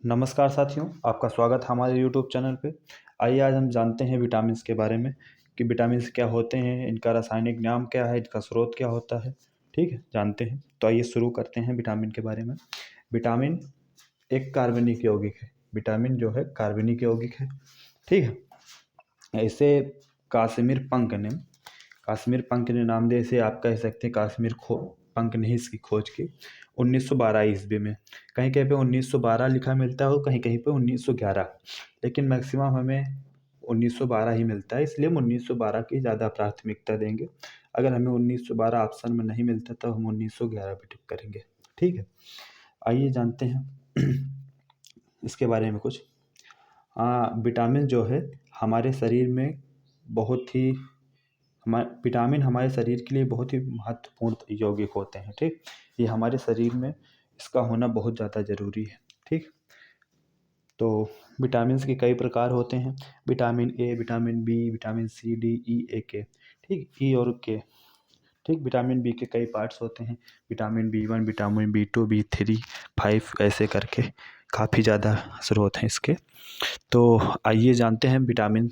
नमस्कार साथियों, आपका स्वागत है हमारे यूट्यूब चैनल पे। आइए आज हम जानते हैं विटामिन्स के बारे में कि विटामिन्स क्या होते हैं, इनका रासायनिक नाम क्या है, इनका स्रोत क्या होता है। ठीक है, जानते हैं। तो आइए शुरू करते हैं विटामिन के बारे में। विटामिन एक कार्बनिक यौगिक है। विटामिन जो है कार्बनिक यौगिक है। ठीक है, इसे काश्मीर पंक ने नाम दिया। इसे आप कह सकते हैं पंक ने इसकी खोज की 1912 ईस्वी में। कहीं कहीं पे 1912 लिखा मिलता है, कहीं कहीं पे 1911, लेकिन मैक्सिमम हमें 1912 ही मिलता है, इसलिए हम 1912 की ज़्यादा प्राथमिकता देंगे। अगर हमें 1912 ऑप्शन में नहीं मिलता तो हम 1911 पे टिक करेंगे। ठीक है, आइए जानते हैं इसके बारे में कुछ। विटामिन जो है हमारे शरीर में बहुत ही विटामिन हमारे शरीर के लिए बहुत ही महत्वपूर्ण यौगिक होते हैं। ठीक, ये हमारे शरीर में इसका होना बहुत ज़्यादा ज़रूरी है। ठीक, तो विटामिन के कई प्रकार होते हैं। Vitamin A, vitamin B, vitamin C, D, E, A, K. ठीक, ई और के। ठीक, विटामिन बी के कई पार्ट्स होते हैं। विटामिन बी1, विटामिन बी2, बी3, 5, ऐसे करके काफ़ी ज़्यादा स्रोत हैं इसके। तो आइए जानते हैं विटामिन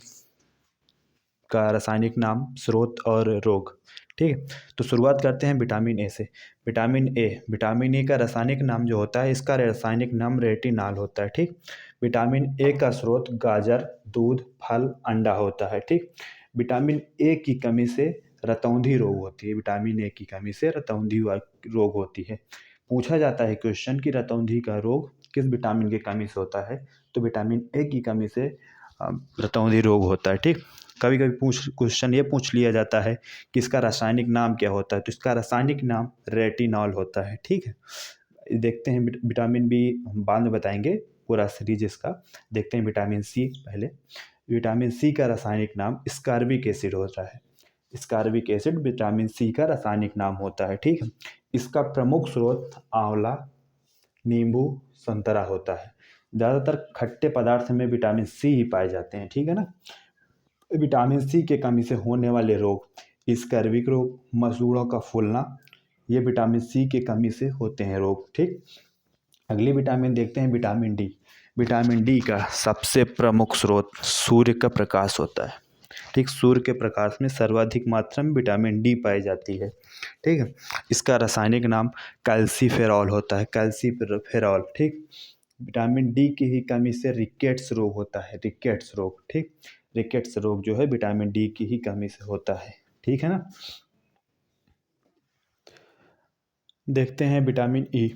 का रासायनिक नाम, स्रोत और रोग। ठीक है, तो शुरुआत करते हैं विटामिन ए से। विटामिन ए का रासायनिक नाम जो होता है, इसका रासायनिक नाम रेटिनॉल होता है। ठीक, विटामिन ए का स्रोत गाजर, दूध, फल, अंडा होता है। ठीक, विटामिन ए की कमी से रतौंधी रोग होती है। विटामिन ए की कमी से रतौंधी रोग होती है। पूछा जाता है क्वेश्चन कि रतौंधी का रोग किस विटामिन की कमी से होता है, तो विटामिन ए की कमी से रतौंधी रोग होता है। ठीक, कभी कभी क्वेश्चन ये पूछ लिया जाता है कि इसका रासायनिक नाम क्या होता है, तो इसका रासायनिक नाम रेटिनॉल होता है। ठीक है, देखते हैं विटामिन बी हम बाद में बताएंगे पूरा सीरीज इसका। देखते हैं विटामिन सी पहले। विटामिन सी का रासायनिक नाम स्कारबिक एसिड होता है। स्कारबिक एसिड विटामिन सी का रासायनिक नाम होता है। ठीक है, इसका प्रमुख स्रोत आंवला, नींबू, संतरा होता है। ज़्यादातर खट्टे पदार्थ में विटामिन सी ही पाए जाते हैं। ठीक है ना। विटामिन सी के कमी से होने वाले रोग, स्कर्विक रोग, मसूड़ों का फूलना, ये विटामिन सी के कमी से होते हैं रोग। ठीक, अगली विटामिन देखते हैं विटामिन डी। विटामिन डी का सबसे प्रमुख स्रोत सूर्य का प्रकाश होता है। ठीक, सूर्य के प्रकाश में सर्वाधिक मात्रा में विटामिन डी पाई जाती है। ठीक है, इसका रासायनिक नाम कैल्सीफेरॉल होता है। कैल्सीफेरॉल। ठीक, विटामिन डी की ही कमी से रिकेट्स रोग होता है। रिकेट्स रोग। ठीक, रिकेट्स रोग जो है विटामिन डी की ही कमी से होता है। ठीक है ना। देखते हैं विटामिन ई।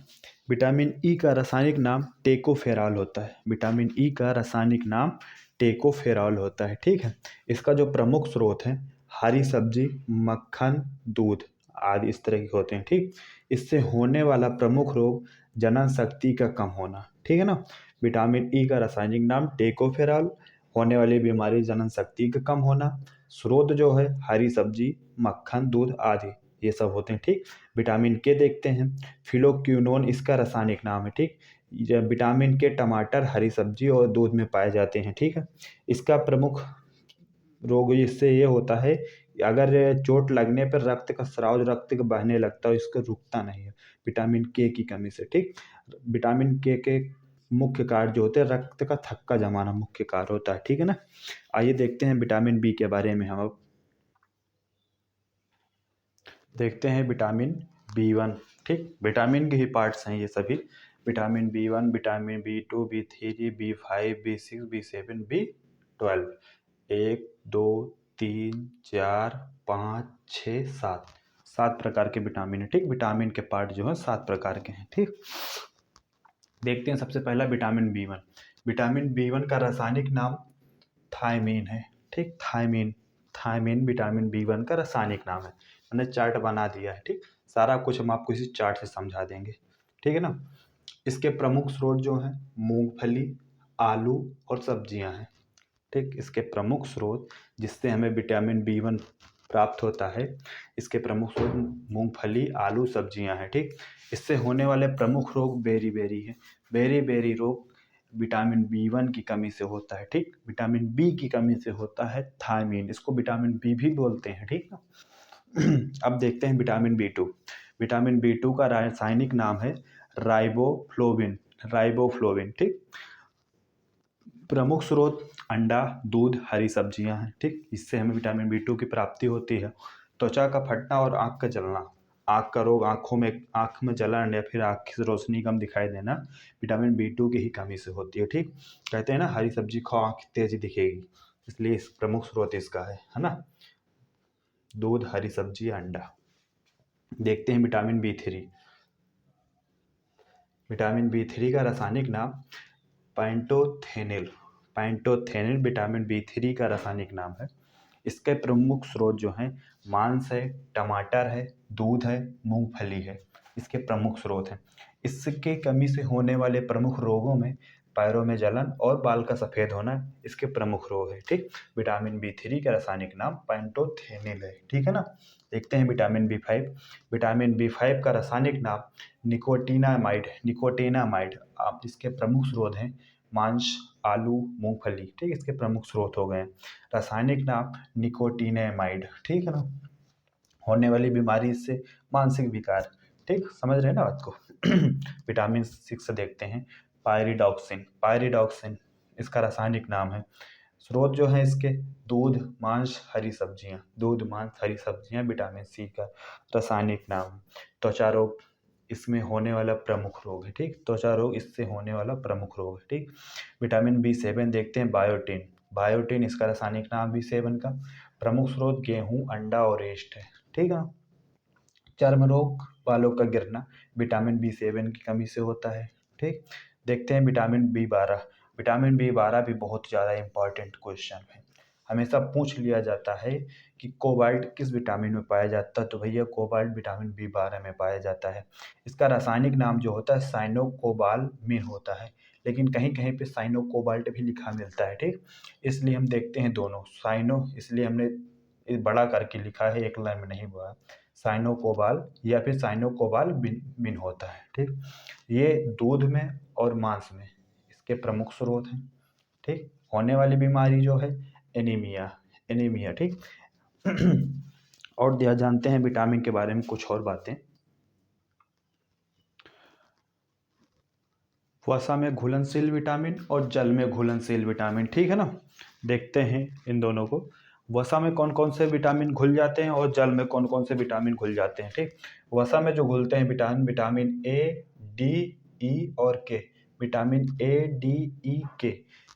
विटामिन ई का रासायनिक नाम टेकोफेरॉल होता है। विटामिन ई का रासायनिक नाम टेकोफेरॉल होता है। ठीक है, इसका जो प्रमुख स्रोत है हरी सब्जी, मक्खन, दूध आदि इस तरह के होते हैं। ठीक, इससे होने वाला प्रमुख रोग जनन शक्ति का कम होना। ठीक है ना। विटामिन ई का रासायनिक नाम टेकोफेरॉल, होने वाली बीमारी जनन शक्ति का कम होना। स्रोत जो है हरी सब्जी, मक्खन, दूध आदि ये सब होते हैं। ठीक, विटामिन के देखते हैं। फिलोक्विनोन इसका रासायनिक नाम है। ठीक, विटामिन के टमाटर, हरी सब्जी और दूध में पाए जाते हैं। ठीक है, इसका प्रमुख रोग इससे ये होता है कि अगर चोट लगने पर रक्त का स्राव, रक्त का बहने लगता है, इसका रुकता नहीं है विटामिन के की कमी से। ठीक, विटामिन के मुख्य कार्य जो होते हैं, रक्त का थक्का जमाना मुख्य कार्य होता है। ठीक है ना। आइए देखते हैं विटामिन बी के बारे में हम अब देखते हैं विटामिन बी1। ठीक, विटामिन के ही पार्ट्स हैं ये सभी। Vitamin B1, vitamin बी2, B3, B5, B6, बी7, B12. 1, 2, 3, 4, 5, 6, 7, 7 प्रकार के विटामिन है। ठीक, विटामिन के पार्ट जो है 7 प्रकार के हैं। ठीक, देखते हैं सबसे पहला विटामिन बी1। विटामिन बी1 का रासायनिक नाम थायमीन है। ठीक, थायमीन विटामिन बी1 का रासायनिक नाम है। मैंने चार्ट बना दिया है। ठीक, सारा कुछ हम आपको इसी चार्ट से समझा देंगे। ठीक है ना। इसके प्रमुख स्रोत जो हैं मूंगफली, आलू और सब्जियां हैं। ठीक, इसके प्रमुख स्रोत जिससे हमें विटामिन बी1 प्राप्त होता है, इसके प्रमुख स्रोत मूंगफली, आलू, सब्जियां हैं। ठीक, इससे होने वाले प्रमुख रोग बेरी है। बेरी रोग विटामिन बी1 की कमी से होता है। ठीक, विटामिन बी की कमी से होता है थायमीन, इसको विटामिन बी भी बोलते हैं। ठीक ना। अब देखते हैं विटामिन बी2। विटामिन बी2 का रासायनिक नाम है राइबोफ्लोविन। ठीक, प्रमुख स्रोत अंडा, दूध, हरी सब्जियां हैं। ठीक, इससे हमें विटामिन बी 2 की प्राप्ति होती है। त्वचा का फटना और आँख का जलना, आँख का रोग, आँख में जलन या फिर आँख की रोशनी कम दिखाई देना विटामिन बी 2 की ही कमी से होती है। ठीक, कहते हैं ना हरी सब्जी खाओ आँख तेज दिखेगी, इसलिए इस प्रमुख स्रोत इसका है ना, दूध, हरी सब्जी, अंडा। देखते हैं विटामिन बी 3। विटामिन बी 3 का रासायनिक नाम पैंटोथेनिल। पैंटोथेनिल विटामिन बी 3 का रासायनिक नाम है। इसके प्रमुख स्रोत जो हैं मांस है, टमाटर है, दूध है, मूंगफली है, इसके प्रमुख स्रोत हैं। इसके कमी से होने वाले प्रमुख रोगों में पैरों में जलन और बाल का सफ़ेद होना इसके प्रमुख रोग है। ठीक, विटामिन बी 3 का रासायनिक नाम पैंटोथेनिल है। ठीक है ना। देखते हैं विटामिन बी 5। विटामिन बी 5 का रासायनिक नाम निकोटीनामाइड। आप इसके प्रमुख स्रोत हैं मांस, आलू, मूंगफली। ठीक, इसके प्रमुख स्रोत हो गए हैं। रासायनिक नाम निकोटीनामाइड। ठीक है ना। होने वाली बीमारी से मानसिक विकार। ठीक, समझ रहे हैं ना बात को। विटामिन 6 देखते हैं पायरिडॉक्सिन। पायरिडॉक्सिन इसका रासायनिक नाम है। स्रोत जो है इसके दूध, मांस, हरी सब्जियां। दूध, मांस, हरी सब्जियां विटामिन सी का रासायनिक नाम। त्वचा रोग इसमें होने वाला प्रमुख रोग है। ठीक, त्वचा रोग इससे होने वाला प्रमुख रोग है। ठीक, विटामिन बी 7 देखते हैं बायोटिन। बायोटिन इसका रासायनिक नाम बी 7 का। प्रमुख स्रोत गेहूं, अंडा और येस्ट है। ठीक है। चर्म रोग, बालों का गिरना विटामिन बी 7 की कमी से होता है। ठीक, देखते हैं विटामिन बी 12। विटामिन बी 12 भी बहुत ज़्यादा इंपॉर्टेंट क्वेश्चन है। हमेशा पूछ लिया जाता है कि कोबाल्ट किस विटामिन में पाया जाता है, तो भैया कोबाल्ट विटामिन बी 12 में पाया जाता है। इसका रासायनिक नाम जो होता है साइनोकोबालमिन होता है, लेकिन कहीं कहीं पे साइनोकोबाल्ट भी लिखा मिलता है। ठीक, इसलिए हम देखते हैं दोनों साइनो, इसलिए हमने बड़ा करके लिखा है, एक लाइन में नहीं हुआ। साइनोकोबाल या फिर साइनोकोबालमिन होता है। ठीक, ये दूध में और मांस में इसके प्रमुख स्रोत हैं। ठीक, होने वाली बीमारी जो है एनीमिया। ठीक। और जानते हैं विटामिन के बारे में कुछ और बातें। वसा में घुलनशील विटामिन और जल में घुलनशील विटामिन। ठीक है ना। देखते हैं इन दोनों को। वसा में कौन कौन से विटामिन घुल जाते हैं और जल में कौन कौन से विटामिन घुल जाते हैं। ठीक, वसा में जो घुलते हैं विटामिन ए, डी, ई और के। विटामिन ए, डी, ई, के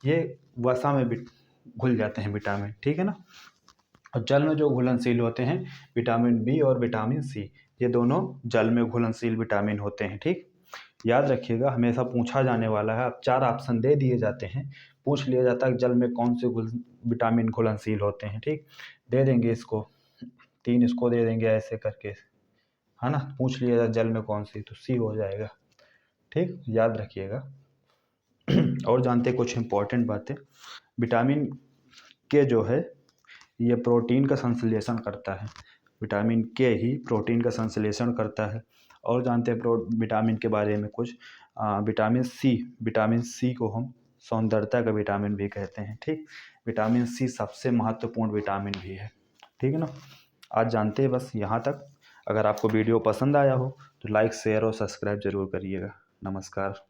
ये वसा में घुल जाते हैं विटामिन। ठीक है ना। और जल में जो घुलनशील होते हैं विटामिन बी और विटामिन सी, ये दोनों जल में घुलनशील विटामिन होते हैं। ठीक, याद रखिएगा, हमेशा पूछा जाने वाला है। अब 4 ऑप्शन दे दिए जाते हैं, पूछ लिया जाता है जल में कौन से विटामिन घुलनशील होते हैं। ठीक, दे देंगे इसको 3, इसको दे देंगे ऐसे करके, है ना। पूछ लिया जाए जल में कौन सी, तो सी हो जाएगा। ठीक, याद रखिएगा। और जानते कुछ इंपॉर्टेंट बातें। विटामिन के जो है ये प्रोटीन का संश्लेषण करता है। विटामिन के ही प्रोटीन का संश्लेषण करता है। और जानते हैं विटामिन के बारे में कुछ। विटामिन सी को हम सौंदर्यता का विटामिन भी कहते हैं। ठीक, विटामिन सी सबसे महत्वपूर्ण विटामिन भी है। ठीक है ना। आज जानते हैं बस यहाँ तक। अगर आपको वीडियो पसंद आया हो तो लाइक, शेयर और सब्सक्राइब जरूर करिएगा। नमस्कार।